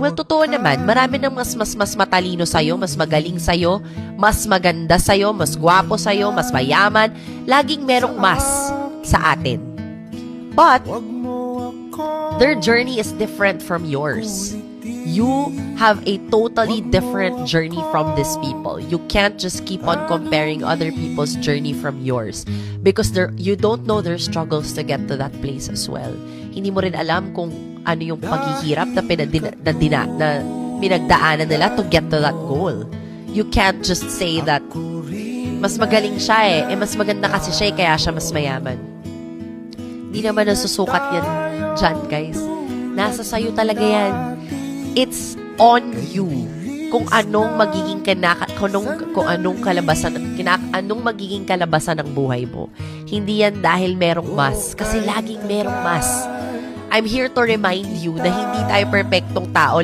Well, totoo naman, marami ng mas matalino sa'yo, mas magaling sa'yo, mas maganda sa'yo, mas gwapo sa'yo, mas mayaman. Laging merong mas sa atin. But, their journey is different from yours. You have a totally different journey from these people. You can't just keep on comparing other people's journey from yours because you don't know their struggles to get to that place as well. Hindi mo rin alam kung ano yung paghihirap na pinagdaanan nila to get to that goal. You can't just say that mas magaling siya mas maganda kasi siya kaya siya mas mayaman. Hindi naman nasusukat yan dyan, guys. Nasa sayo talaga yan. It's on you kung anong magiging anong magiging kalabasan ng buhay mo. Hindi yan dahil merong mas, kasi laging merong mas. I'm here to remind you na hindi tayo perfectong tao.